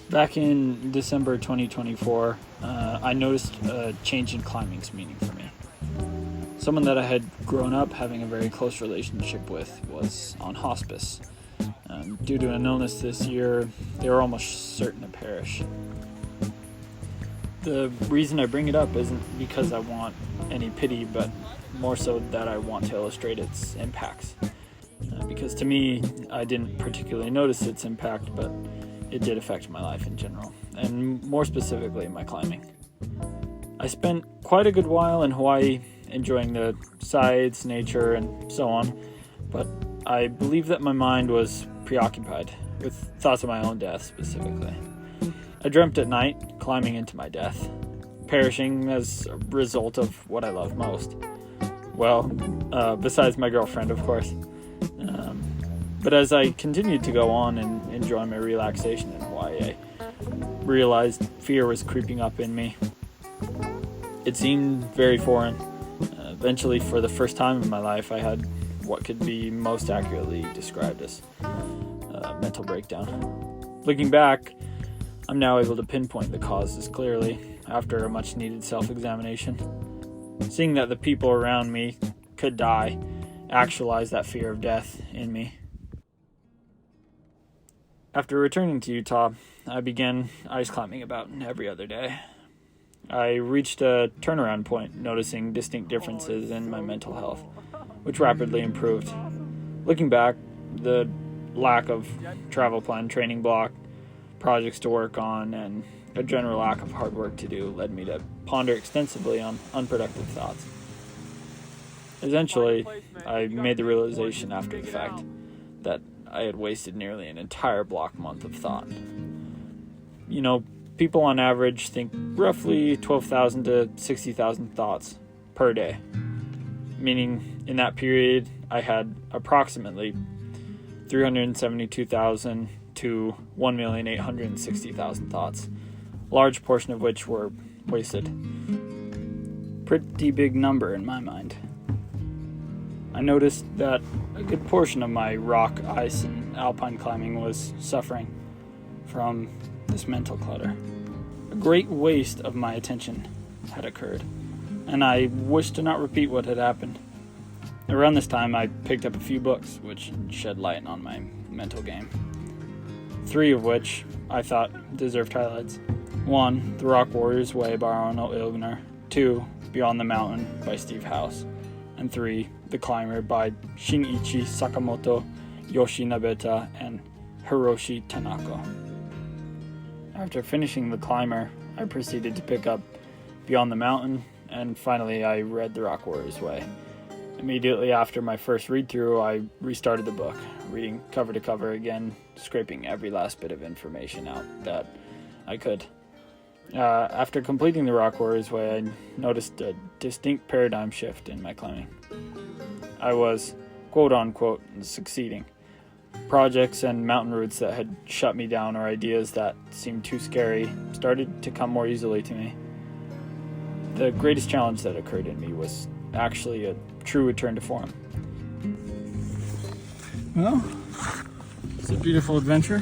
Back in December 2024, I noticed a change in climbing's meaning for me. Someone that I had grown up having a very close relationship with was on hospice. Due to an illness this year, they were almost certain to perish. The reason I bring it up isn't because I want any pity, but more so that I want to illustrate its impacts. Because to me, I didn't particularly notice its impact, but it did affect my life in general, and more specifically my climbing. I spent quite a good while in Hawaii enjoying the sights, nature, and so on, but I believe that my mind was preoccupied with thoughts of my own death specifically. I dreamt at night, climbing into my death, perishing as a result of what I love most. Well, besides my girlfriend, of course. But as I continued to go on and enjoy my relaxation in Hawaii, I realized fear was creeping up in me. It seemed very foreign. Eventually, for the first time in my life, I had what could be most accurately described as a mental breakdown. Looking back, I'm now able to pinpoint the causes clearly after a much-needed self-examination. Seeing that the people around me could die actualized that fear of death in me. After returning to Utah, I began ice climbing about every other day. I reached a turnaround point, noticing distinct differences in my mental health, which rapidly improved. Looking back, the lack of travel plan, training block, projects to work on, and a general lack of hard work to do led me to ponder extensively on unproductive thoughts. Eventually, I made the realization after the fact that I had wasted nearly an entire block month of thought. You know, people on average think roughly 12,000 to 60,000 thoughts per day, meaning in that period I had approximately 372,000 to 1,860,000 thoughts, a large portion of which were wasted. Pretty big number in my mind. I noticed that a good portion of my rock, ice, and alpine climbing was suffering from this mental clutter. A great waste of my attention had occurred, and I wished to not repeat what had happened. Around this time, I picked up a few books which shed light on my mental game. 3 of which I thought deserved highlights. 1, The Rock Warrior's Way by Arnold Ilgner. 2, Beyond the Mountain by Steve House. And 3, The Climber by Shinichi Sakamoto, Yoshi Nabeta, and Hiroshi Tanaka. After finishing The Climber, I proceeded to pick up Beyond the Mountain, and finally I read The Rock Warrior's Way. Immediately after my first read-through, I restarted the book, reading cover to cover again, scraping every last bit of information out that I could. After completing The Rock Warrior's Way, I noticed a distinct paradigm shift in my climbing. I was, quote-unquote, succeeding. Projects and mountain routes that had shut me down or ideas that seemed too scary started to come more easily to me. The greatest challenge that occurred in me was actually a true return to form. Well, it's a beautiful adventure.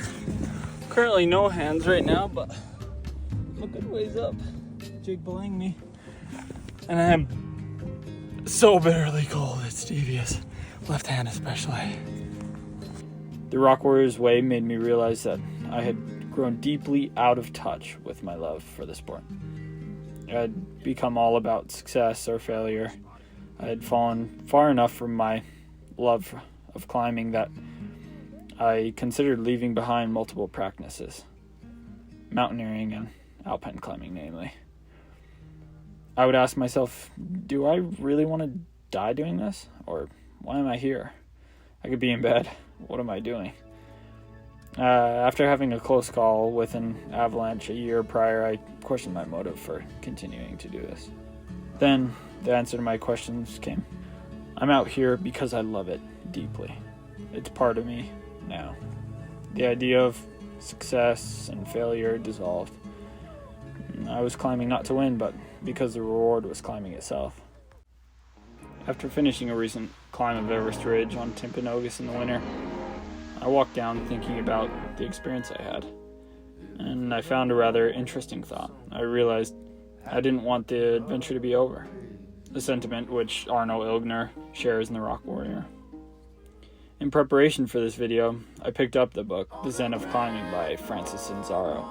Currently no hands right now, but I'm a good ways up. Jake belaying me. And I am so bitterly cold, it's devious. Left hand especially. The Rock Warrior's Way made me realize that I had grown deeply out of touch with my love for the sport. I had become all about success or failure. I had fallen far enough from my love of climbing that I considered leaving behind multiple practices, mountaineering and alpine climbing namely. I would ask myself, do I really want to die doing this? Or why am I here? I could be in bed. What am I doing? After having a close call with an avalanche a year prior, I questioned my motive for continuing to do this. Then the answer to my questions came. I'm out here because I love it deeply. It's part of me now. The idea of success and failure dissolved. I was climbing not to win, but because the reward was climbing itself. After finishing a recent climb of Everest Ridge on Timpanogos in the winter, I walked down thinking about the experience I had. And and I found a rather interesting thought. I realized I didn't want the adventure to be over, a sentiment which Arno Ilgner shares in The Rock Warrior. In preparation for this video, I picked up the book, The Zen of Climbing by Francis Sanzaro,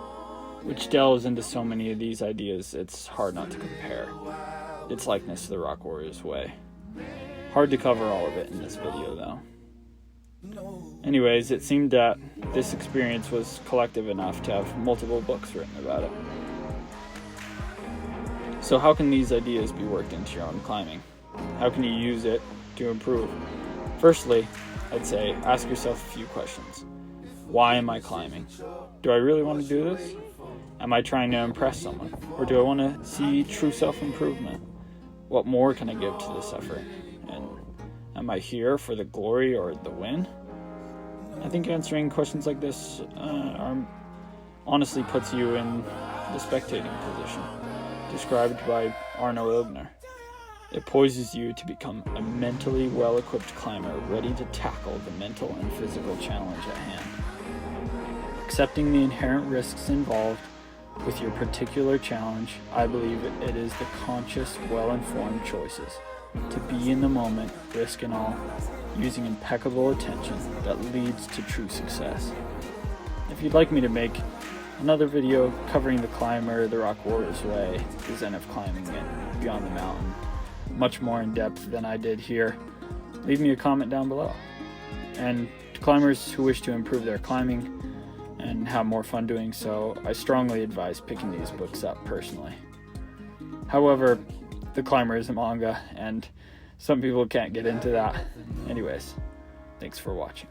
which delves into so many of these ideas it's hard not to compare its likeness to The Rock Warrior's way. Hard to cover all of it in this video though. Anyways, it seemed that this experience was collective enough to have multiple books written about it. So how can these ideas be worked into your own climbing? How can you use it to improve? Firstly, I'd say ask yourself a few questions. Why am I climbing? Do I really want to do this? Am I trying to impress someone? Or do I want to see true self-improvement? What more can I give to this effort? And am I here for the glory or the win? I think answering questions like this honestly puts you in the spectating position, described by Arno Ilgner. It poises you to become a mentally well-equipped climber ready to tackle the mental and physical challenge at hand. Accepting the inherent risks involved with your particular challenge, I believe it is the conscious, well-informed choices to be in the moment, risk and all, using impeccable attention that leads to true success. If you'd like me to make another video covering the climber the Rock Warrior's way, the Zen of Climbing and Beyond the Mountain, much more in depth than I did here, leave me a comment down below. And to climbers who wish to improve their climbing and have more fun doing so, I strongly advise picking these books up personally. However, The Climber is a manga, and some people can't get into that. Anyways, thanks for watching.